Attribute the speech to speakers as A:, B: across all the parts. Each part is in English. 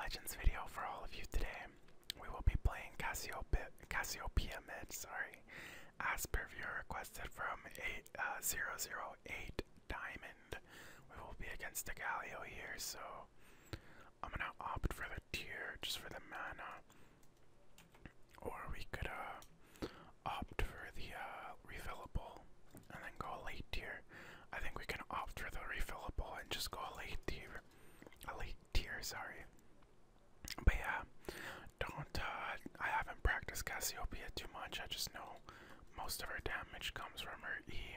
A: Legends video for all of you today. We will be playing Cassiopeia mid, as per viewer requested from 008 Diamond. We will be against the Galio here, so I'm gonna opt for the tier just for the mana. Or we could opt for the refillable and then go late tier. I think we can opt for the refillable and just go late tier. But yeah, I haven't practiced Cassiopeia too much. I just know most of her damage comes from her E.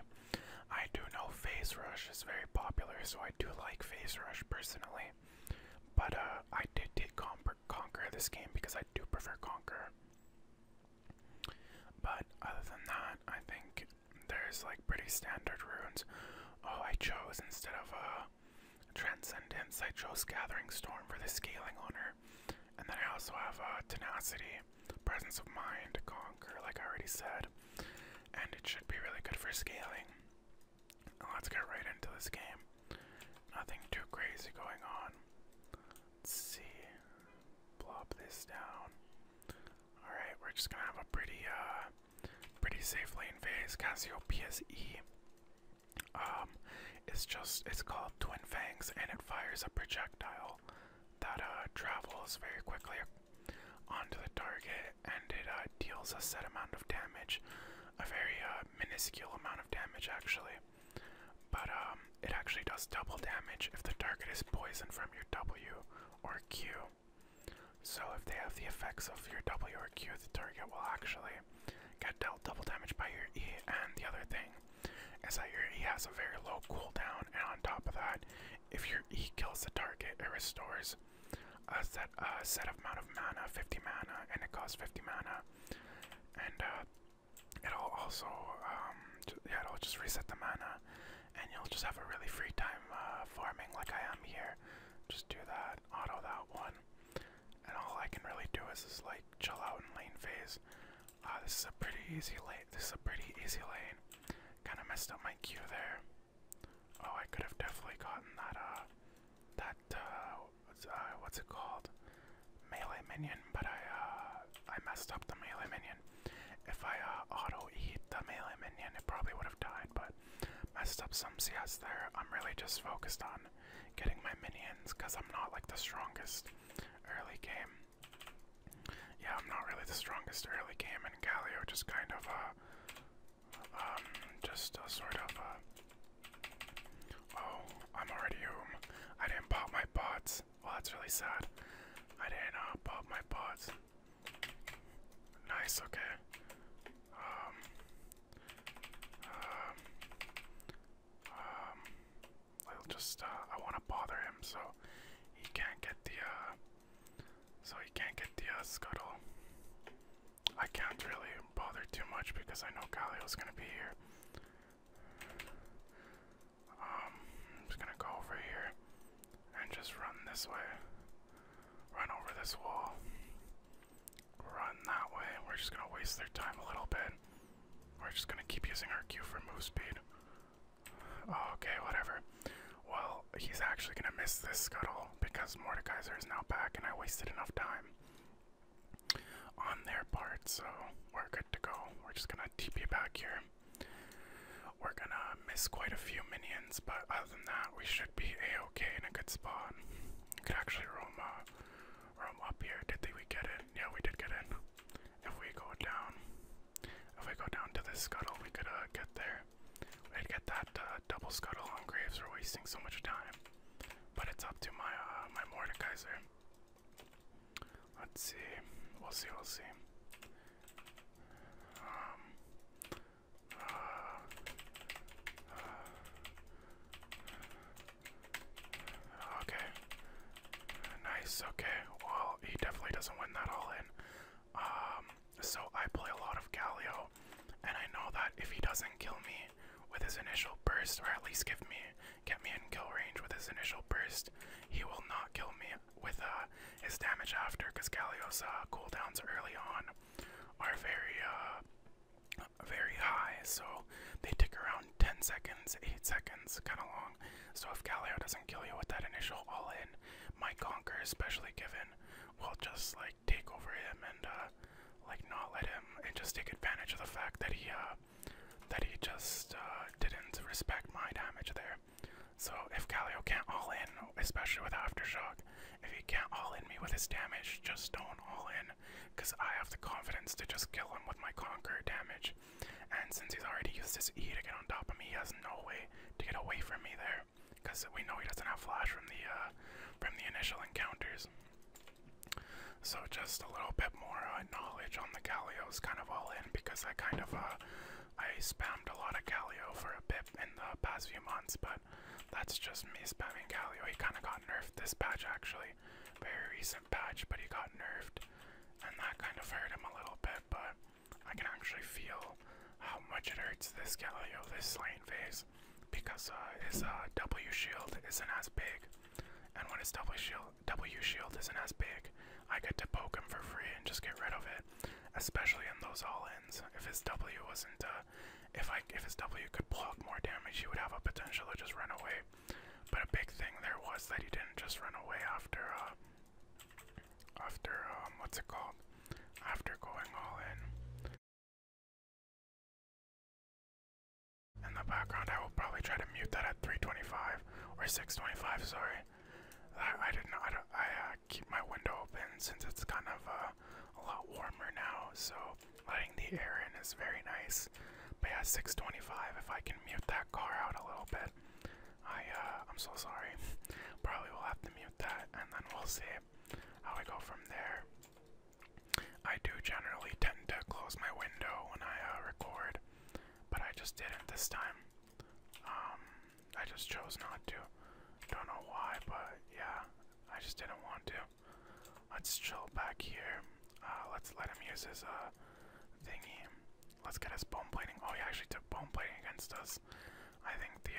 A: I do know Phase Rush is very popular, so I do like Phase Rush personally. But I did Conquer this game because I do prefer Conquer. But other than that, I think there's like pretty standard runes. Oh, I chose instead of Transcendence, I chose Gathering Storm for the scaling on her. And then I also have Tenacity, Presence of Mind, Conquer, like I already said. And it should be really good for scaling. Let's get right into this game. Nothing too crazy going on. Let's see. Plop this down. Alright, we're just gonna have a pretty safe lane phase. Cassiopeia's E. It's called Twin Fangs, and it fires a projectile that travels very quickly onto the target, and it deals a set amount of damage, a very minuscule amount of damage actually, but it actually does double damage if the target is poisoned from your W or Q. So if they have the effects of your W or Q, the target will actually get dealt double damage by your E. And the other thing is that your E has a very low cooldown, and on top of that, if your E kills the target, it restores a set amount of mana, 50 mana, and it costs 50 mana. And it'll also, it'll just reset the mana, and you'll just have a really free time farming like I am here. Just do that, auto that one, and all I can really do is like chill out in lane phase. This is a pretty easy lane. Kind of messed up my Q there. Oh, I could have definitely gotten that what's it called? Melee minion, but I messed up the melee minion. If I auto-eat the melee minion, it probably would have died, but messed up some CS there. I'm really just focused on getting my minions, because I'm not like the strongest early game. Yeah, I'm not really the strongest early game, and Galio just kind of, oh, I'm already I didn't pop my pots. Well, that's really sad. I didn't, pop my pots. Nice, okay. I'll just, I want to bother him so he can't get the, scuttle. I can't really bother too much because I know Galio's gonna be here. I'm just gonna go over here and just run this way. Run over this wall. Run that way. We're just gonna waste their time a little bit. We're just gonna keep using our Q for move speed. Oh, okay, whatever. Well, he's actually gonna miss this scuttle because Mordekaiser is now back and I wasted enough time on their part, so we're good to go. We're just gonna TP back here. We're gonna miss quite a few minions, but other than that, we should be a-okay in a good spot. We could actually roam up here. Did we get in? Yeah, we did get in. If we go down to this scuttle, we could get there. We'd get that double scuttle on Graves. We're wasting so much time, but it's up to my my Mordekaiser. Let's see. We'll see. Okay. Nice, okay. Well, he definitely doesn't win that all in. So I play a lot of Galio, and I know that if he doesn't kill me with his initial burst, or at least get me in kill range with his initial burst, he will not kill me with his damage after, because Galio's cooldowns early on are very high, so they take around 10 seconds, 8 seconds, kind of long. So if Galio doesn't kill you with that initial all-in, my Conquer, especially given just like take over him and like not let him and just take advantage of the fact that he just didn't respect my damage there. So if Galio can't all in, especially with Aftershock, if he can't all in me with his damage, just don't all in, because I have the confidence to just kill him with my Conqueror damage. And since he's already used his E to get on top of me, he has no way to get away from me there, because we know he doesn't have flash from the initial encounters. So just a little bit more knowledge on the Galios, kind of all in, because I kind of I spammed a lot of Galio for a bit in the past few months, but that's just me spamming Galio. He kind of got nerfed this patch actually, very recent patch, but he got nerfed, and that kind of hurt him a little bit. But I can actually feel how much it hurts this Galio this lane phase, because his W shield isn't as big. And when his W shield isn't as big, I get to poke him for free and just get rid of it. Especially in those all-ins. If his W wasn't, if his W could block more damage, he would have a potential to just run away. But a big thing there was that he didn't just run away after what's it called? After going all in. In the background, I will probably try to mute that at 325 or 625. Sorry. I keep my window open since it's kind of a lot warmer now, so letting the air in is very nice. But yeah, 625, if I can mute that car out a little bit, I'm so sorry. Probably will have to mute that, and then we'll see how I go from there. I do generally tend to close my window when I record, but I just didn't this time. I just chose not to. Don't know why, but yeah, I just didn't want to. Let's chill back here. Let's let him use his thingy. Let's get his bone plating. Oh, he actually took bone plating against us. I think the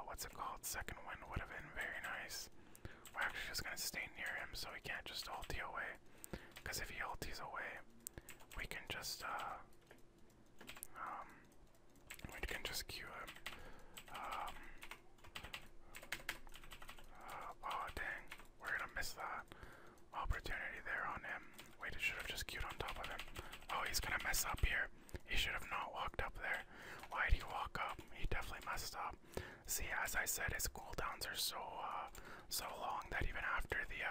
A: what's it called? Second wind would have been very nice. We're actually just gonna stay near him so he can't just ulti away. Because if he ultis away, we can just Q him. Oh dang, we're gonna miss that opportunity there on him. Wait, it should have just queued on top of him. Oh, he's gonna mess up here. He should have not walked up there. Why did he walk up? He definitely messed up. See, as I said, his cooldowns are so long that even after the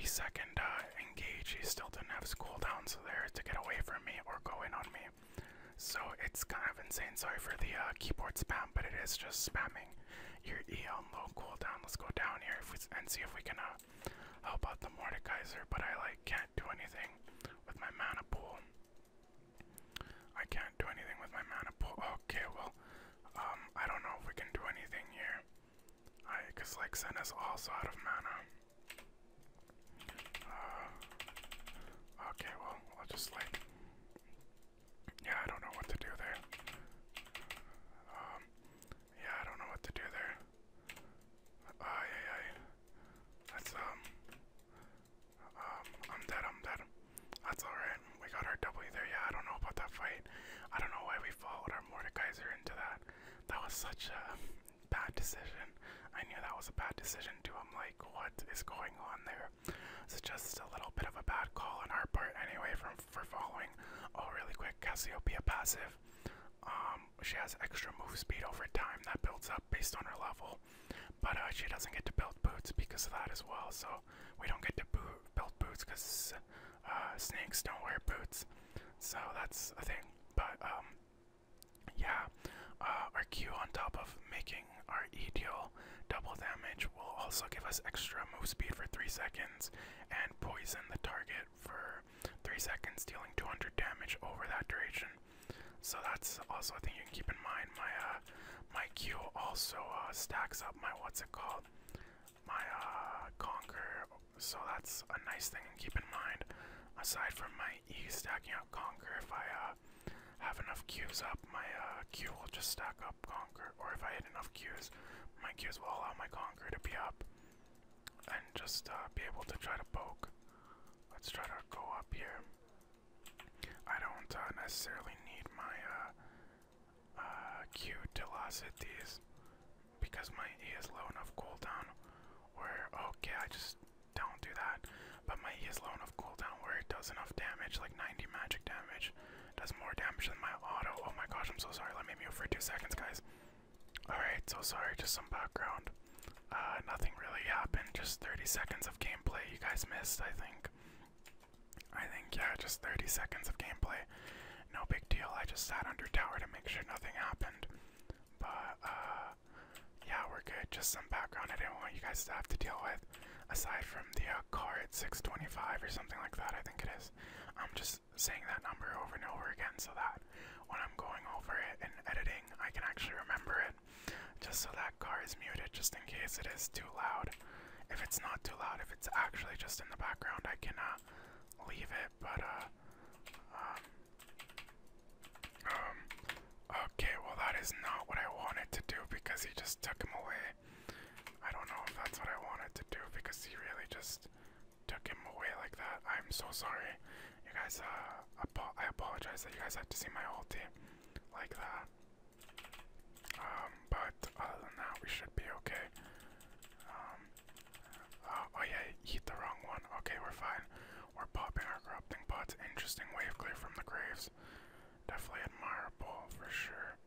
A: second engage, he still didn't have his cooldowns there to get away from me or go in on me. So it's kind of insane. Sorry for the keyboard spam, but it is just spamming your E on low cooldown. Let's go down here and see if we can help out the Mordekaiser, but I can't do anything with my mana pool. I can't do anything with my mana pool. Okay, well, I don't know if we can do anything here. Because Senna's also out of mana. Okay, well, I'll just yeah, I don't know what to do there. Yeah, I don't know what to do there. Yeah. That's, I'm dead. That's alright. We got our W there. Yeah, I don't know about that fight. I don't know why we followed our Mordekaiser into that. That was such a bad decision. I knew that was a bad decision too. I'm like, what is going on there? It's just a little bit of a bad call on our part anyway for following. Oh, really quick, Cassiopeia passive. She has extra move speed over time that builds up based on her level, but she doesn't get to build boots because of that as well. So we don't get to build boots because snakes don't wear boots. So that's a thing. But yeah, our Q on top of making our E deal double damage will also give us extra move speed for 3 seconds and poison the target for 3 seconds, dealing 200 damage over that duration. So that's also a thing you can keep in mind. My Q also stacks up my my Conquer. So that's a nice thing to keep in mind. Aside from my E stacking up Conquer, if I have enough Qs up, my Q will just stack up Conquer. Or if I hit enough Qs, my Qs will allow my Conquer to be up and just be able to try to poke. Let's try to go up here. I don't necessarily need my Q to last hit these because my E is low enough cooldown where, okay, I just that. But my E is low enough cooldown where it does enough damage, like 90 magic damage. Does more damage than my auto. Oh my gosh, I'm so sorry. Let me mute for 2 seconds, guys. Alright, so sorry, just some background. Nothing really happened, just 30 seconds of gameplay you guys missed, I think. Yeah, just 30 seconds of gameplay. No big deal, I just sat under tower to make sure nothing happened. But, yeah, we're good. Just some background I didn't want you guys to have to deal with. Aside from the car at 625 or something like that, I think it is. I'm just saying that number over and over again so that when I'm going over it and editing, I can actually remember it. Just so that car is muted, just in case it is too loud. If it's not too loud, if it's actually just in the background, I can leave it. But okay, well that is not what I wanted to do because he just took him away. I don't know if that's what I wanted to do because he really just took him away like that. I'm so sorry. You guys, I apologize that you guys had to see my ulti like that. But other than that, we should be okay. Oh yeah, eat the wrong one. Okay, we're fine. We're popping our corrupting pots. Interesting wave clear from the graves. Definitely admirable for sure.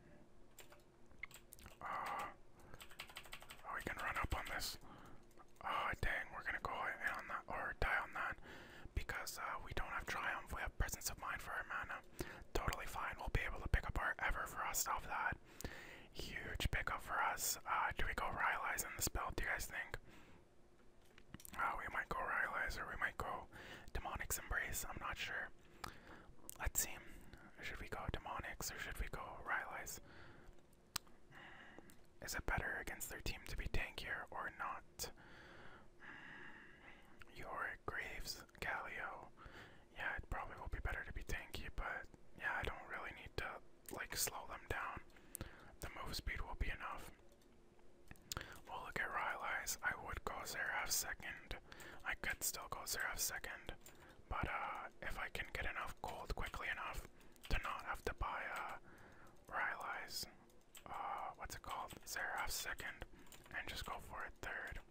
A: We can run up on this. Dang, we're gonna go in on that or die on that because we don't have triumph. We have presence of mind for our mana. Totally fine. We'll be able to pick up our Everfrost off that. Huge pickup for us. Do we go Rylai's in the spell? Do you guys think? We might go Rylai's or we might go Demonic's Embrace. I'm not sure. Let's see. Should we go Demonics or should we go Rylai's? Is it better against their team to be tankier or not? Yorick, Graves, Galio. Yeah, it probably will be better to be tanky, but yeah, I don't really need to like slow them down. The move speed will be enough. We'll look at Rylai's. I would go Seraph second. I could still go Seraph second, but if I can get enough gold quickly enough to not have to buy Rylai's, what's it called? Seraph second, and just go for it third,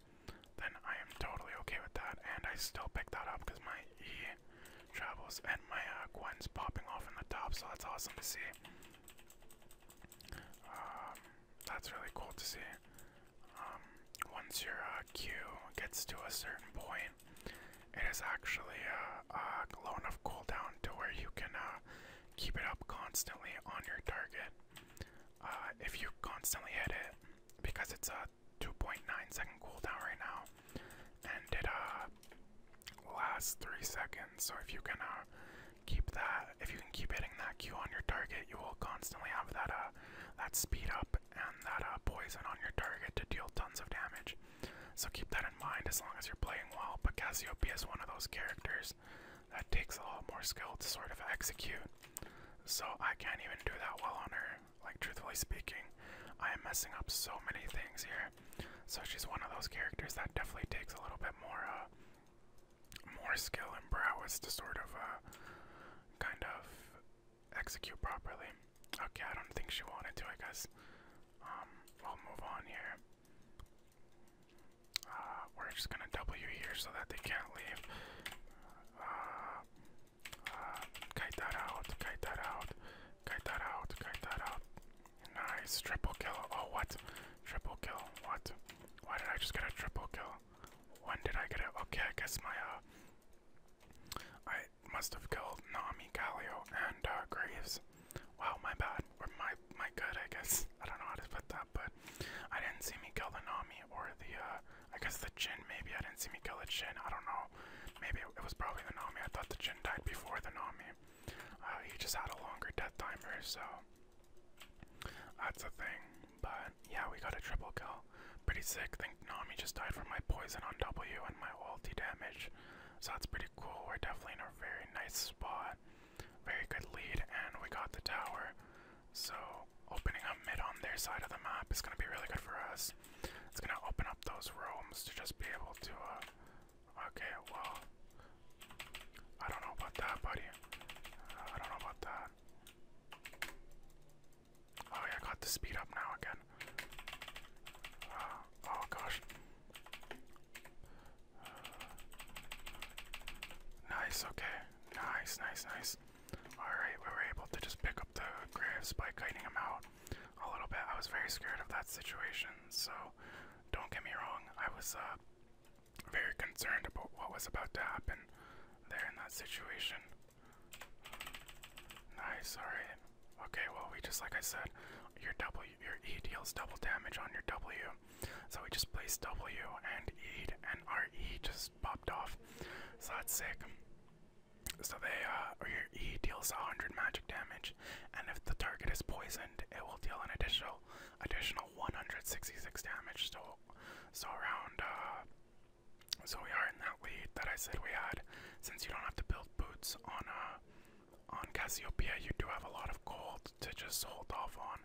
A: then I am totally okay with that, and I still pick that up because my E travels and my Gwen's popping off in the top, so that's awesome to see. That's really cool to see. Once your Q gets to a certain point, it is actually low enough cooldown to where you can keep it up constantly on your target. If you constantly hit it, because it's a 2.9 second cooldown right now, and it lasts 3 seconds. So if you can keep that, if you can keep hitting that Q on your target, you will constantly have that that speed up and that poison on your target to deal tons of damage. So keep that in mind as long as you're playing well. But Cassiopeia is one of those characters that takes a lot more skill to sort of execute. So I can't even do that well on her. Like, truthfully speaking, I am messing up so many things here. So she's one of those characters that definitely takes a little bit more skill and prowess to sort of kind of execute properly. Okay, I don't think she wanted to, I guess. We'll move on here. We're just gonna W here so that they can't leave. Kite that out, kite that out, kite that out, kite that out. Nice, triple kill. Oh, what? Triple kill, what? Why did I just get a triple kill? When did I get it? Okay, I guess my, I must have killed Nami, Galio, and, Graves. Wow, my bad. Or my good, I guess. I don't know how to put that, but I didn't see me kill the Nami or the, I guess the Jhin, maybe. I didn't see me kill the Jhin. I don't know. Maybe it was probably the Nami. I thought the Jhin died before the Nami. He just had a longer death timer, so that's a thing. But yeah, we got a triple kill. Pretty sick. Think Nami just died from my poison on W and my ulti damage. So that's pretty cool. We're definitely in a very nice spot. Very good lead, and we got the tower. So opening up mid on their side of the map is going to be really good for us. It's going to open up those roams to just be able to, okay, well, I don't know about that, buddy. I don't know about that. Oh yeah, I got the speed up now again. Oh gosh. very scared of that situation, so don't get me wrong, I was very concerned about what was about to happen there in that situation. Nice, alright. Okay, well, we just, like I said, your E deals double damage on your W. So we just placed W and E, and our E just popped off. So that's sick. So or your E deals 100 magic damage, and if the target is poisoned, it will deal an additional 166 damage. So around, so we are in that lead that I said we had. Since you don't have to build boots on Cassiopeia, you do have a lot of gold to just hold off on.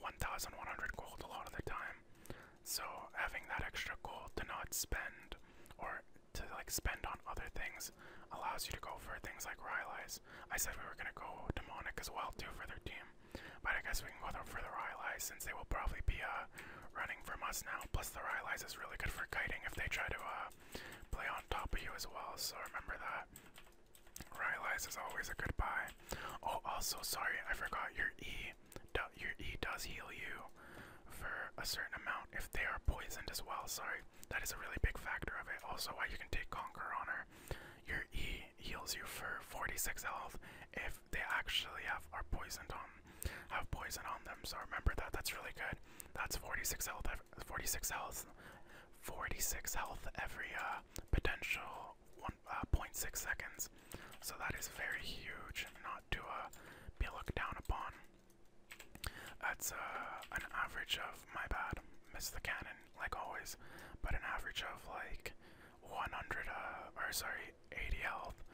A: 1,100 gold a lot of the time. So having that extra gold to not spend, or to like spend on other things, allows you to go for things like Rylai's. I said we were gonna go demonic as well too for their team, but I guess we can go for the Rylai's since they will probably be running from us now. Plus the Rylai's is really good for kiting if they try to play on top of you as well. So remember that. Rylai's is always a good buy. Oh, also sorry, I forgot your E. Your E does heal you for a certain amount if they are poisoned as well. Sorry, that is a really big factor of it. Also, why you can take Conquer Honor. Your E heals you for 46 health if they actually have poison on them. So remember that. That's really good. That's 46 health. 46 health. 46 health every potential 0.6 seconds. So that is very huge, not to be looked down upon. That's an average of, my bad, missed the cannon like always, but an average of like 80 health,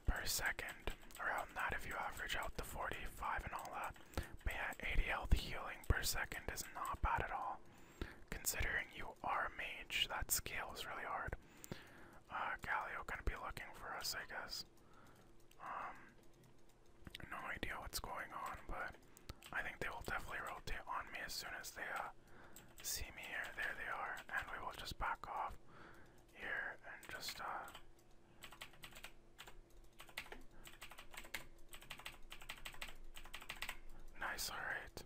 A: per second, around that if you average out the 45 and all that. But yeah, 80 health healing per second is not bad at all. Considering you are a mage, that scale is really hard. Galio gonna be looking for us, I guess. No idea what's going on, but I think they will definitely rotate on me as soon as they see me here. There they are, and we will just back off here and just nice. Alright,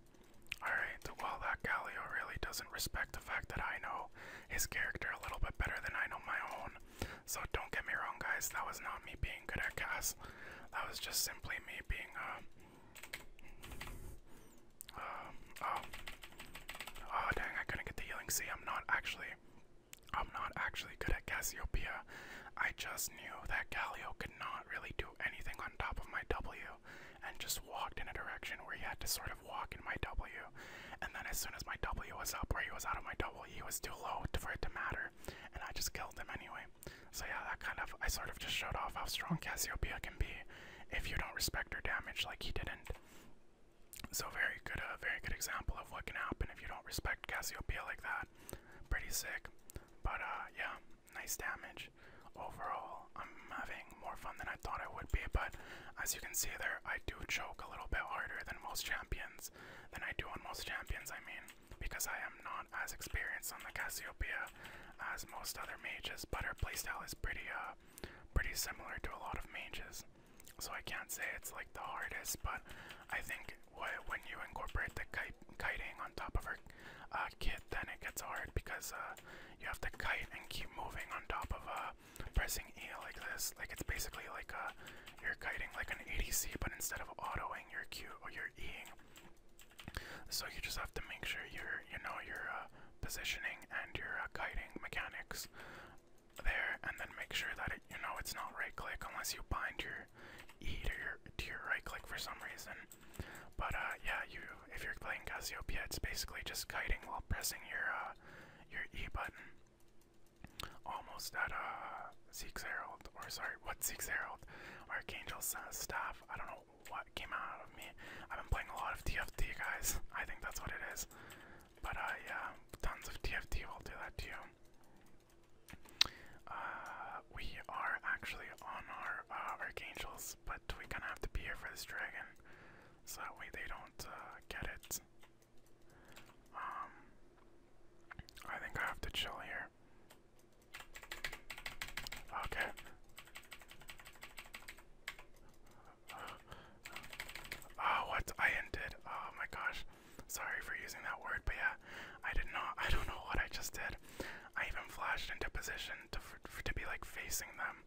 A: well, that Galio really doesn't respect the fact that I know his character a little bit better than I know my own. So don't get me wrong, guys, that was not me being good at Cass. That was just simply me being, oh dang, I couldn't get the healing. See, I'm not actually good at Cassiopeia. I just knew that Galio could not really do anything on top of my W, and just walked in a direction where he had to sort of walk in my W. And then as soon as my W was up, where he was out of my W, he was too low for it to matter, and I just killed him anyway. So yeah, I sort of just showed off how strong Cassiopeia can be if you don't respect her damage like he didn't. So very good example of what can happen if you don't respect Cassiopeia like that. Pretty sick. But yeah, nice damage. Overall, I'm having more fun than I thought I would be, but as you can see there, I do choke a little bit harder than most champions. I mean, because I am not as experienced on the Cassiopeia as most other mages, but her playstyle is pretty similar to a lot of mages. So I can't say it's like the hardest, but I think when you incorporate the kiting on top of her kit, then it gets hard because you have to kite and keep moving on top of pressing E like this. Like it's basically like you're kiting like an ADC, but instead of autoing your Q or your Eing. So you just have to make sure your positioning and your kiting mechanics there, and then make sure that it's not right click unless you bind your E to your right click for some reason. But yeah, if you're playing Cassiopeia, it's basically just kiting while pressing your E button. Almost at Zeke's Herald, or sorry, what Zeke's Herald? Archangel's staff. I don't know what came out of me. I've been playing a lot of TFT, guys. I think that's what it is. But yeah, tons of TFT will do that to you. We are actually on our Archangels, but we kind of have to be here for this dragon, so that way they don't get it. I think I have to chill here. Okay. Oh, what? using that word, but yeah, I did not. I don't know what I just did. I even flashed into position to be like facing them.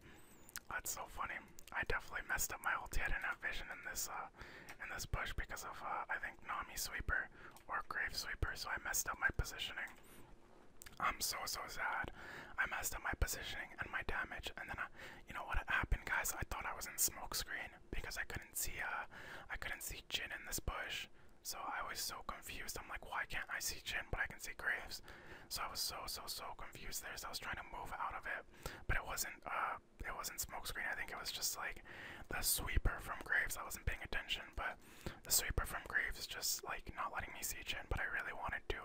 A: That's so funny. I definitely messed up my ulti. I didn't have vision in this push because of I think Nami sweeper or Grave sweeper, so I messed up my positioning. I'm so sad. I messed up my positioning and my damage, and then you know what happened, guys? I thought I was in smoke screen because I couldn't see Jhin in this bush. So I was so confused. I'm like, why can't I see Jhin but I can see Graves? So I was so confused there. So I was trying to move out of it, but it wasn't smoke screen. I think it was just like the sweeper from Graves. I wasn't paying attention, but the sweeper from Graves just like not letting me see Jhin. But I really wanted to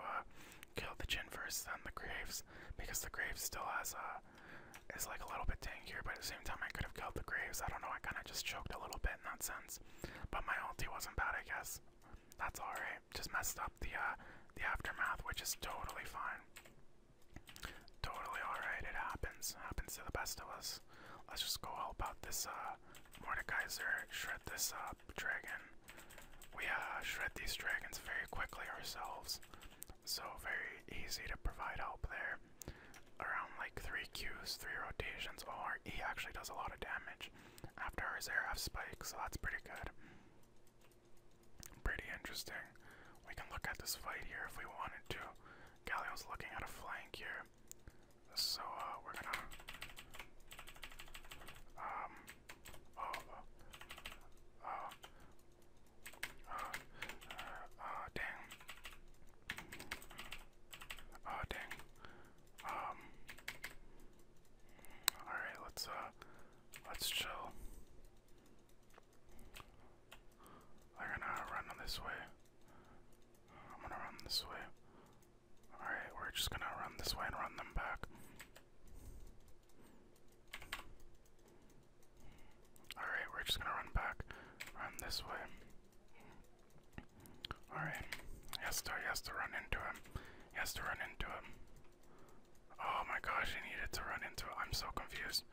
A: kill the Jhin first, then the Graves, because the Graves still has is like a little bit tankier. But at the same time, I could have killed the Graves. I don't know. I kind of just choked a little bit in that sense. But my ulti wasn't bad, I guess. That's alright. Just messed up the aftermath, which is totally fine. Totally alright. It happens. Happens to the best of us. Let's just go help out this Mordekaiser, shred this dragon. We shred these dragons very quickly ourselves. So very easy to provide help there. Around like 3 Qs, 3 rotations. Oh, our E actually does a lot of damage after our Xerath spike, so that's pretty good. Pretty interesting. We can look at this fight here if we wanted to. Galio's looking at a flank here. So, we're gonna... dang. Dang. Alright, let's chill. I'm gonna run this way. I'm gonna run this way. Alright, we're just gonna run this way and run them back. Alright, we're just gonna run back. Run this way. Alright. He has to run into him. He has to run into him. Oh my gosh, he needed to run into it. I'm so confused.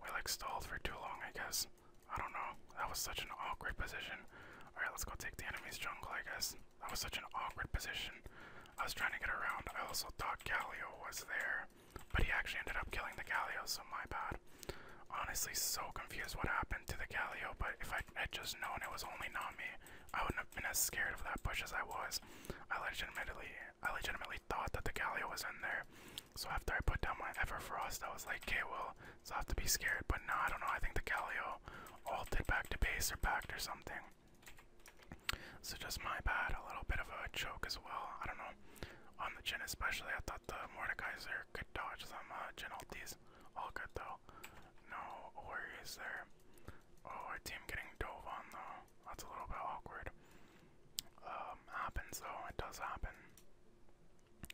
A: We like stalled for too long, I guess. I don't know. That was such an awkward position. Alright, let's go take the enemy's jungle, I guess. That was such an awkward position. I was trying to get around. I also thought Galio was there, but he actually ended up killing the Galio, so my bad. Honestly, so confused what happened to the Galio, but if I had just known it was only Nami, I wouldn't have been as scared of that push as I was. I legitimately thought that the Galio was in there. So after I put down my Everfrost, I was like, okay, well, so I have to be scared. But no, I don't know. I think the Galio ulted back to base or backed or something. So just my bad. A little bit of a choke as well. I don't know. On the Jhin especially, I thought the Mordekaiser could dodge some Jhin ultis. All good though. No worries there. Oh, our team getting dove on though. That's a little bit awkward. Happens though. It does happen.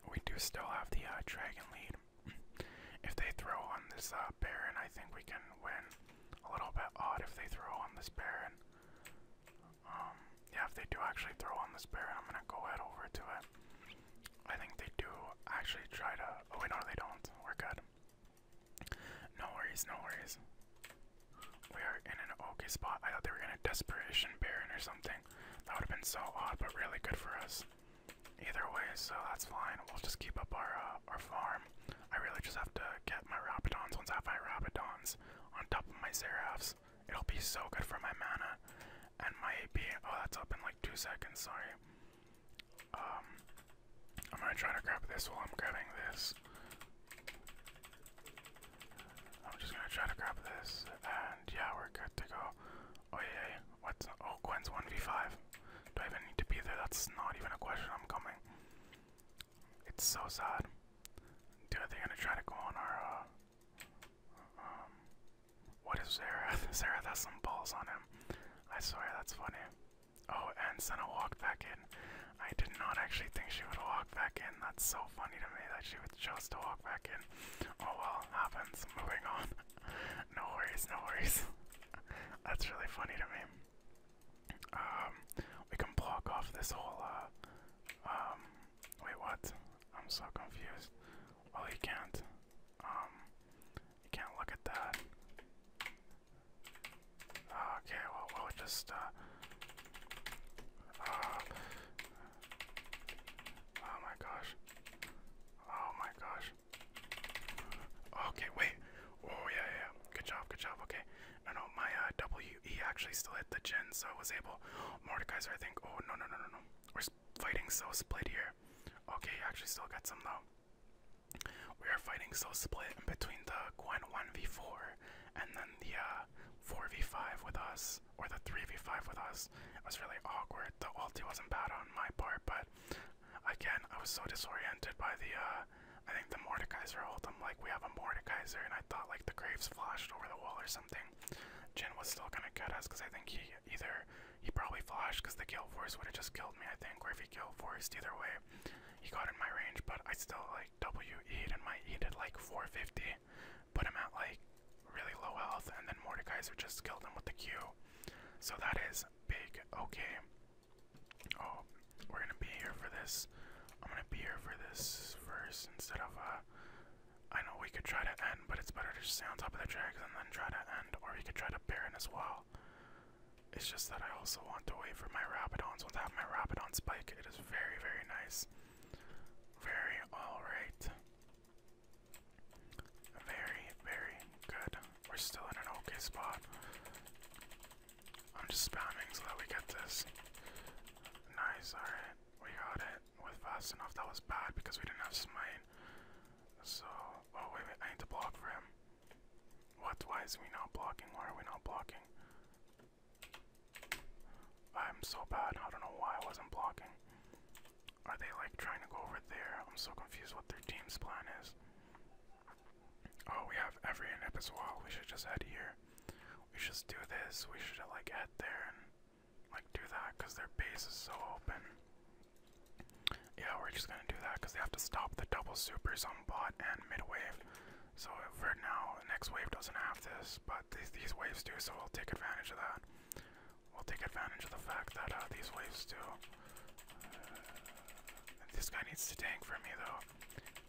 A: We do still have the dragon lead. If they throw on this Baron, I think we can win. A little bit odd if they throw on this Baron. Yeah, if they do actually throw on this Baron, I'm gonna go head over to it. I think they do actually try to... Oh wait, no they don't. We're good. No worries, no worries. We are in an okay spot. I thought they were gonna Desperation Baron or something. That would have been so odd, but really good for us. Either way, so that's fine. We'll just keep up our farm. I really just have to get my Rabadons. Once I have my Rabadons on top of my Xeraths, it'll be so good for my mana and my AP. Oh, that's up in like 2 seconds. Sorry. I'm gonna try to grab this while I'm grabbing this. I'm just gonna try to grab this, and yeah, we're good to go. Oh yeah, what? Oh, Gwen's 1v5. Do I even need to be there? That's not even a question. I'm coming. It's so sad. Dude, are they gonna try to go on our, what is Xerath? Xerath has some balls on him. I swear, that's funny. Oh, and Senna walked back in. I did not actually think she would walk back in. That's so funny to me that she would chose to walk back in. Oh well, happens. Moving on. No worries, no worries. That's really funny to me. We can block off this whole, wait, what? I'm so confused. Well, you can't. You can't look at that. Okay, well, we'll just, guys are, I think, oh, no, no, no, no, no. We're fighting so split here. Okay, he actually still gets him, though. We are fighting so split in between the Gwen 1v4 and then the 4v5 with us, or the 3v5 with us. It was really awkward. The ulti wasn't bad on my part, but again, I was so disoriented by the, I think the Mordekaiser ult. I'm like, we have a Mordekaiser, and I thought like the Graves flashed over the wall or something. Jin was still gonna get us, because I think he probably flashed, because the Gale Force would have just killed me, I think, or if he Gale Forced, either way, he got in my range, but I still like W-E'd, and my E did like 450, put him at like really low health, and then Mordekaiser just killed him with the Q. So that is big. Okay. Oh, we're gonna be here for this. I'm gonna be here for this first instead of I know we could try to end, but it's better to just stay on top of the drags and then try to end, or we could try to Baron as well. It's just that I also want to wait for my Rapidons. Once I have my Rapidon spike, it is very, very nice. Very alright. Very, very good. We're still in an okay spot. I'm just spamming so that we get this. Nice, alright. We got it. With fast enough. That was bad because we didn't have smite. So, oh wait, I need to block for him. What? Why is we not blocking? Why are we not blocking? I'm so bad. I don't know why I wasn't blocking. Are they like trying to go over there? I'm so confused what their team's plan is. Oh, we have every inhib as well. We should just head here. We should just do this. We should like head there and like do that because their base is so open. Yeah, we're just gonna do that because they have to stop the double supers on bot and mid wave. So for now, the next wave doesn't have this, but these waves do, so we'll take advantage of that. We'll take advantage of the fact that these waves do. This guy needs to tank for me though.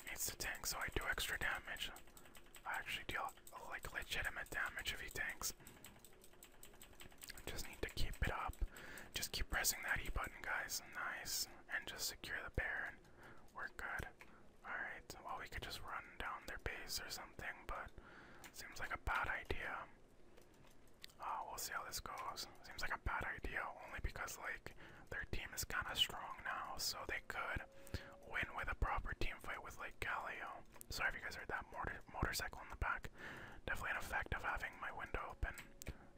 A: Needs to tank so I do extra damage. I actually deal like legitimate damage if he tanks. Just need to keep it up. Just keep pressing that E button, guys. Nice. And just secure the Baron. We're good. Alright, well we could just run down their base or something, but seems like a bad idea. We'll see how this goes. Seems like a bad idea only because like their team is kind of strong now, so they could win with a proper team fight with like Galio. Sorry if you guys heard that motorcycle in the back. Definitely an effect of having my window open.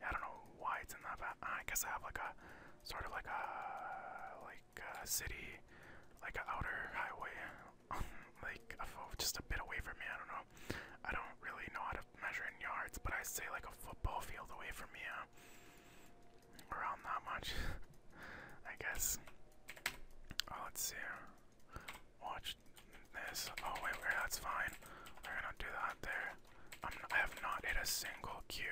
A: I don't know why it's in that back. I guess I have like a sort of like a city, like an outer highway, like just a bit away from me. I don't know. I don't really know how to measure in yards, but I say like a football field away from me. Around that much, I guess. Oh, let's see. Watch this. Oh wait, that's fine. We're gonna do that there. I have not hit a single Q.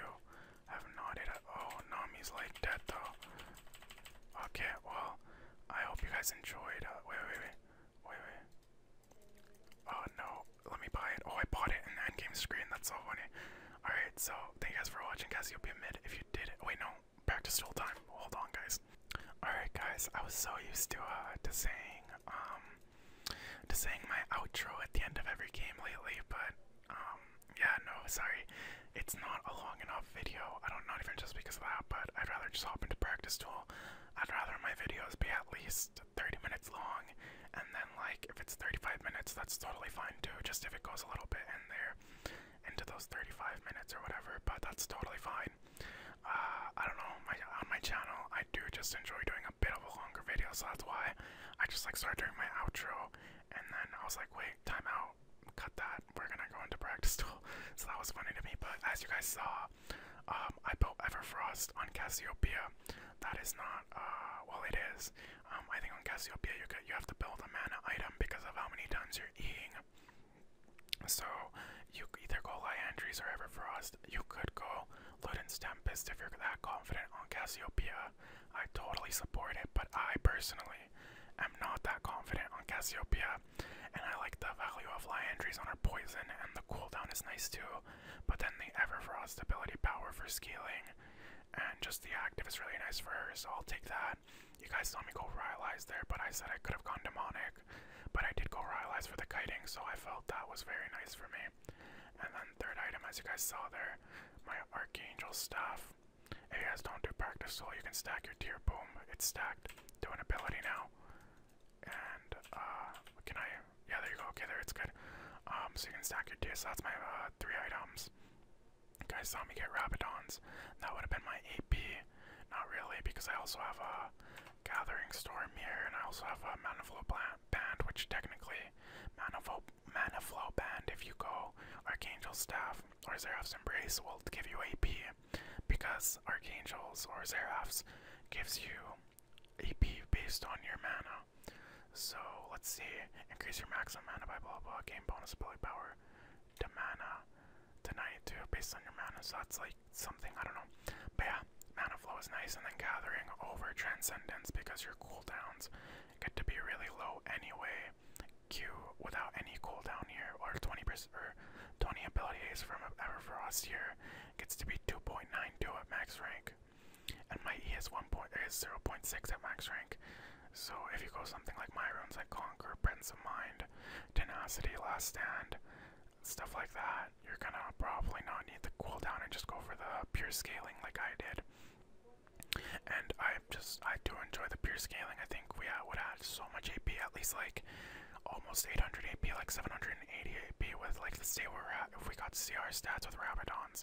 A: I have not hit a. Oh, Nami's like dead though. Okay, well, I hope you guys enjoyed. Wait. Oh no, let me buy it. Oh, I bought it in the endgame screen. That's so funny. Alright, so thank you guys for watching Cassiopeia mid. If you did it, wait, no, practice tool time. Hold on, guys. Alright, guys, I was so used to saying my outro at the end of every game lately, but yeah, no, sorry, it's not a long enough video. I don't, not even just because of that, but I'd rather just hop into practice tool. I'd rather my videos be at least 30 minutes long, and then like if it's 35 minutes, that's totally fine too. Just if it goes a little bit in there into those 35 minutes or whatever, but that's totally fine. I don't know, on my channel, I do just enjoy doing a bit of a longer video, so that's why I just like started doing my outro, and then I was like, wait, time out, cut that, we're gonna go into practice tool. So that was funny to me, but as you guys saw, I built Everfrost on Cassiopeia. That is not, well it is. I think on Cassiopeia you have to build a mana item because of how many times you're eating. So you either go Liandry's or Everfrost. You could go Luden's Tempest if you're that confident on Cassiopeia. I totally support it, but I personally am not that confident on Cassiopeia, and I like the value of Liandry's on her poison, and the cooldown is nice too, but then the Everfrost ability power for scaling, and just the active is really nice for her, so I'll take that. You guys saw me go Rylai's there, but I said I could have gone Demonic, but I did go Rylai's for the kiting, so I felt that was very nice for me. And then third item, as you guys saw there, my Archangel Staff. If you guys don't do practice tool, you can stack your tier. Boom, it's stacked. Do an ability now. And, can I, yeah, there you go. Okay, there, it's good. So you can stack your tier. So that's my, 3 items. You guys saw me get Rabadons. That would have been my AP. Not really, because I also have a Gathering Storm here, and I also have a Mana Flow Band, which technically, Mana Flow Band, if you go Archangel Staff or Zeraph's Embrace, will give you AP, because Archangels or Zeraphs gives you AP based on your mana. So, let's see, increase your maximum mana by blah blah, gain bonus ability power to mana to 92 based on your mana, so that's like something, I don't know. But yeah, Mana Flow is nice, and then Gathering over Transcendence, because your cooldowns get to be really low anyway. Q without any cooldown here, or 20% or 20 abilities from Everfrost here, gets to be 2.92 at max rank, and my E is 0.6 at max rank. So if you go something like my runes like Conquer, Prince of Mind, Tenacity, Last Stand, stuff like that, you're gonna probably not need the cooldown and just go for the pure scaling like I did. And I do enjoy the pure scaling. I think we would add so much AP, at least like almost 800 AP, like 780 AP with like the stay where we're at if we got CR stats with Rabadons.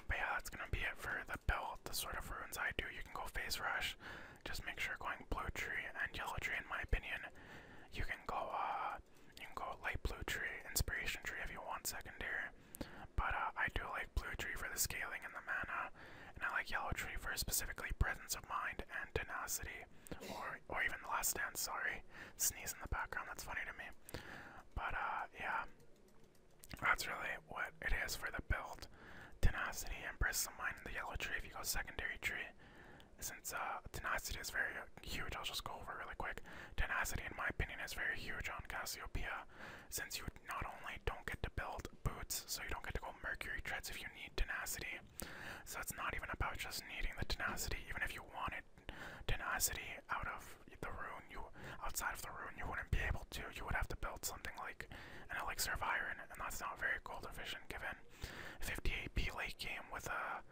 A: But yeah, that's gonna be it for the build, the sort of runes I do. You can go Phase Rush, just make sure going Blue Tree and Yellow Tree in my opinion. You can go Light Blue Tree, Inspiration Tree if you want secondary. But I do like Blue Tree for the scaling and the mana, and I like Yellow Tree for specifically Presence of Mind and Tenacity, or even the Last Stand. Sorry, sneeze in the background. That's funny to me. But yeah, that's really what it is for the build. Tenacity and Presence of Mind in the Yellow Tree. If you go secondary tree, since Tenacity is very huge, I'll just go over it really quick. Tenacity, in my opinion, is very huge on Cassiopeia, since you not only don't get to build boots, so you don't get to go Mercury Treads if you need Tenacity. So it's not even about just needing the Tenacity. Even if you wanted Tenacity outside of the rune, you wouldn't be able to. You would have to build something like an Elixir of Iron, and that's not very gold efficient given 50 AP late game with a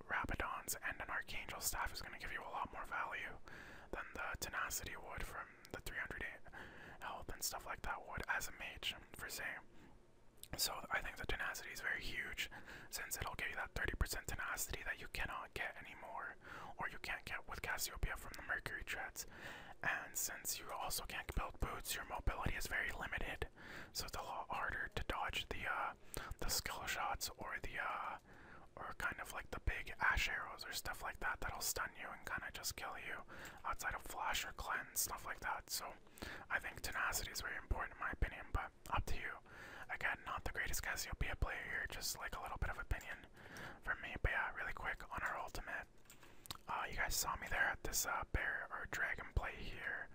A: Rabadons and an Archangel Staff is going to give you a lot more value than the Tenacity would from the 300 health and stuff like that would as a mage, for say. So I think the Tenacity is very huge, since it'll give you that 30% Tenacity that you cannot get anymore, or you can't get with Cassiopeia from the Mercury Treads. And since you also can't build boots, your mobility is very limited, so it's a lot harder to dodge the skill shots or kind of like the big ash arrows or stuff like that that'll stun you and kind of just kill you outside of flash or cleanse, stuff like that. So I think Tenacity is very important in my opinion, but up to you. Again, not the greatest Cassiopeia player here, just like a little bit of opinion from me. But yeah, really quick on our ultimate. You guys saw me there at this bear or dragon play here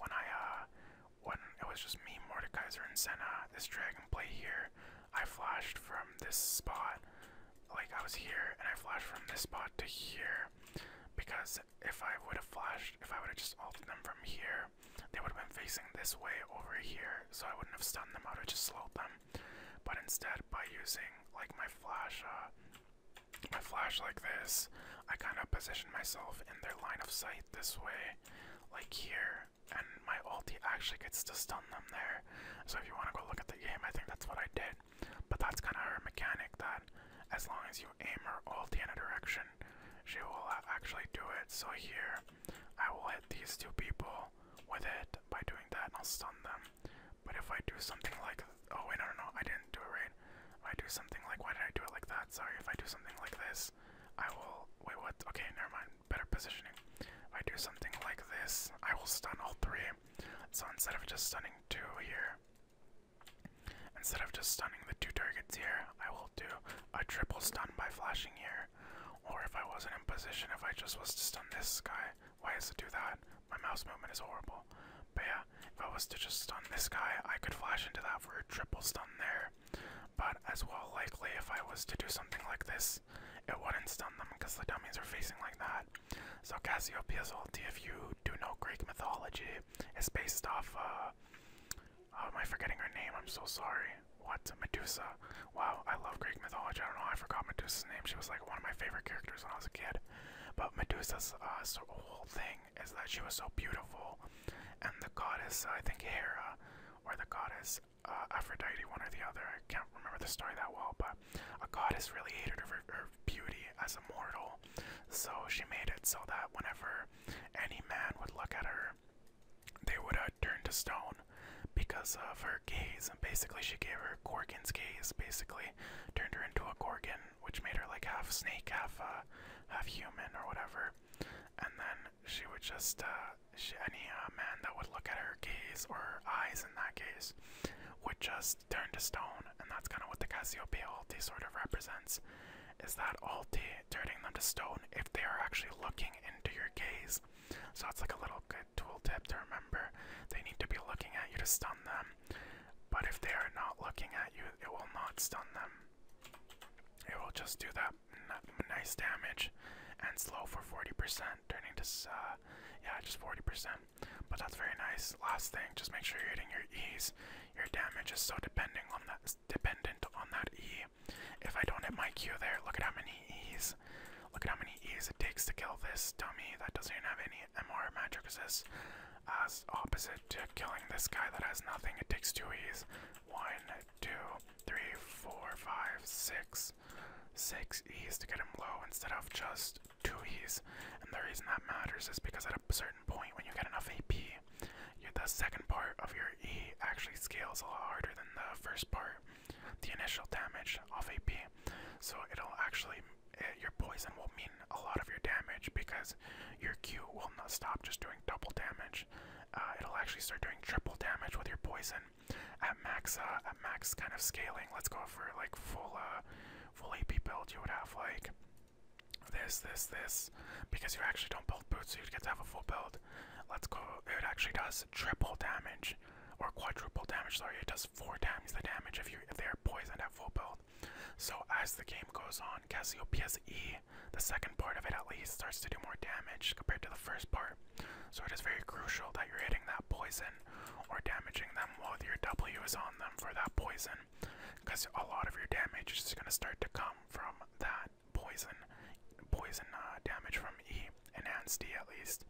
A: when when it was just me, Mordekaiser, and Senna. This dragon play here, I flashed from this spot. Like I was here and I flashed from this spot to here, because if I would have just ulted them from here, they would have been facing this way over here, so I wouldn't have stunned them, I would have just slowed them. But instead, by using like my flash like this, I kind of position myself in their line of sight this way, like here, and my ulti actually gets to stun them there. So if you want to go look at the game, I think that's what I did. But that's kind of her mechanic, that as long as you aim her ulti in a direction, she will actually do it. So here, I will hit these two people with it by doing that, and I'll stun them. But if I do something like, oh wait, no, I didn't do it right. If I do something like, why did I do it like that? Sorry, if I do something like this, I will, wait, what? Okay, never mind, better positioning. If I do something like this, I will stun all three. So instead of just stunning two here, instead of just stunning the two targets here, I will do a triple stun by flashing here. Or if I wasn't in position, if I just was to stun this guy, why does it do that? My mouse movement is horrible. But yeah, if I was to just stun this guy, I could flash into that for a triple stun there. But as well, likely if I was to do something like this, it wouldn't stun them because the dummies are facing like that. So Cassiopeia's ulti, if you do know Greek mythology, is based off, am I forgetting her name? I'm so sorry. what? Medusa. Wow, I love Greek mythology. I don't know, I forgot Medusa's name. She was like one of my favorite characters when I was a kid. But Medusa's whole thing is that she was so beautiful, and the goddess, I think Hera, or the goddess Aphrodite, one or the other, I can't remember the story that well, but a goddess really hated her beauty as a mortal, so she made it so that whenever any man would look at her, they would turn to stone because of her gaze. And basically she gave her Gorgon's gaze, basically turned her into a Gorgon, which made her like half snake, half human or whatever. And then she would just any man that would look at her gaze, or her eyes in that gaze, would just turn to stone. And that's kind of what the Cassiopeia ulti sort of represents, is that ulti turning them to stone if they are actually looking into your gaze. So it's like a little good tool tip to remember. They need to be looking at you to stun them, but if they are not looking at you, it will not stun them. It will just do that nice damage and slow for 40%, turning to yeah, just 40%. But that's very nice. Last thing, just make sure you're hitting your E's. Your damage is so dependent on that E. If I don't hit my Q there, look at how many E's. Look at how many E's it takes to kill this dummy that doesn't even have any MR magic resist. As opposite to killing this guy that has nothing, it takes 2 E's. 1, 2, 3, 4, 5, 6. 6 E's to get him low instead of just 2 E's. And the reason that matters is because at a certain point when you get enough AP, the second part of your E actually scales a lot harder than the first part, the initial damage off AP. So it'll actually, your poison will mean a lot of your damage because your Q will not stop just doing double damage. It'll actually start doing triple damage with your poison at max kind of scaling. Let's go for like full AP build. You would have like this, because you actually don't build boots, so you get to have a full build. Let's go. It actually does triple damage, or quadruple damage. Sorry, it does 4 times the damage if they are poisoned at full build. So as the game goes on, Cassiopeia's E, the second part of it at least, starts to do more damage compared to the first part. So it is very crucial that you're hitting that poison or damaging them while your W is on them for that poison, because a lot of your damage is going to start to come from that poison damage from E, enhanced E at least.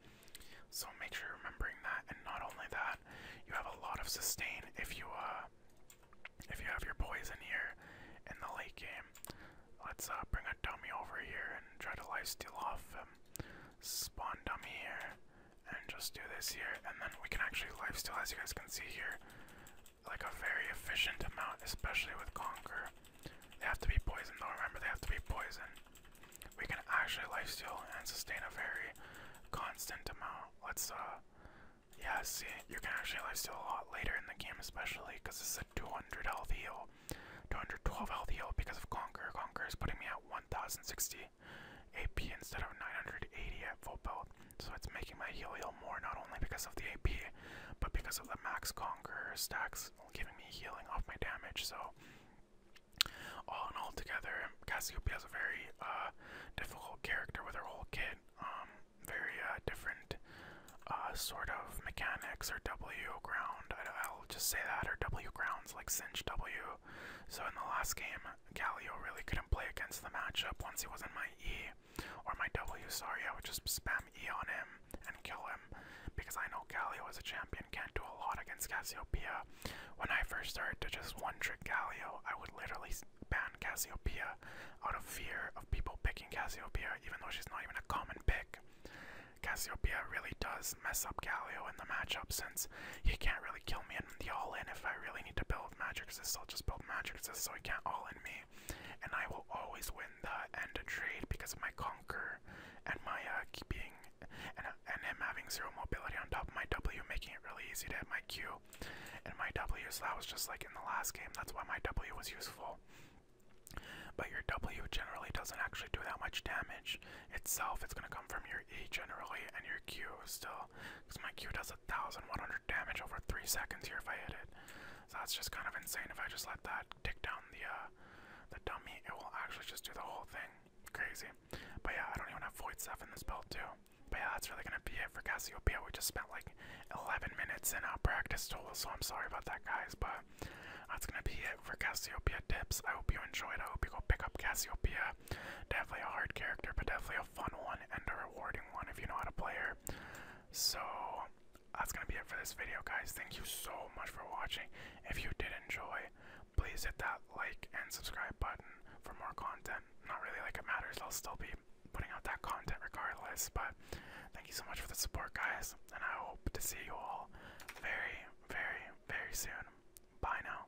A: So make sure you're remembering that, and not only that, you have a lot of sustain if you have your poison here in the late game. Let's bring a dummy over here and try to lifesteal off him. Spawn dummy here, and just do this here, and then we can actually lifesteal, as you guys can see here, like a very efficient amount, especially with Conquer. They have to be poisoned though, remember they have to be poisoned. We can actually lifesteal and sustain a very constant amount. Let's yeah, see, you can actually lifesteal a lot later in the game, especially because this is a 200 health heal, 212 health heal because of Conquer. Conquer is putting me at 1060 AP instead of 980 at full build, so it's making my heal more, not only because of the AP, but because of the max Conquer stacks giving me healing off my damage. So all in all together, Cassiopeia is a very difficult character with her whole kit. Very different sort of mechanics. Or W ground, I'll just say that, or W grounds like Cinch W. So in the last game, Galio really couldn't play against the matchup once he was in my E or my W. Sorry, I would just spam E on him and kill him, because I know Galio as a champion can't do a lot against Cassiopeia. When I first started to just one-trick Galio, I would literally ban Cassiopeia out of fear of people picking Cassiopeia, even though she's not even a common pick. Cassiopeia really does mess up Galio in the matchup, since he can't really kill me in the all-in. If I really need to build magic resist, I'll just build magic resist so he can't all-in me, and I will always win the end of trade because of my Conquer and my keeping and him having 0 mobility on top of my W, making it really easy to hit my Q and my W. So that was just like in the last game. That's why my W was useful. But your W generally doesn't actually do that much damage itself. It's going to come from your E generally, and your Q still, because my Q does 1100 damage over 3 seconds here if I hit it. So that's just kind of insane. If I just let that tick down the dummy, it will actually just do the whole thing. Crazy. But yeah, I don't even have Void Stuff in this build too. But yeah, that's really going to be it for Cassiopeia. We just spent like 11 minutes in practice tool, so I'm sorry about that, guys. But that's gonna be it for Cassiopeia tips. I hope you enjoyed. I hope you go pick up Cassiopeia. Definitely a hard character, but definitely a fun one and a rewarding one if you know how to play her. So that's gonna be it for this video, guys. Thank you so much for watching. If you did enjoy, please hit that like and subscribe button for more content. Not really like it matters. I'll still be putting out that content regardless, but thank you so much for the support, guys, and I hope to see you all very, very, very soon. Bye now.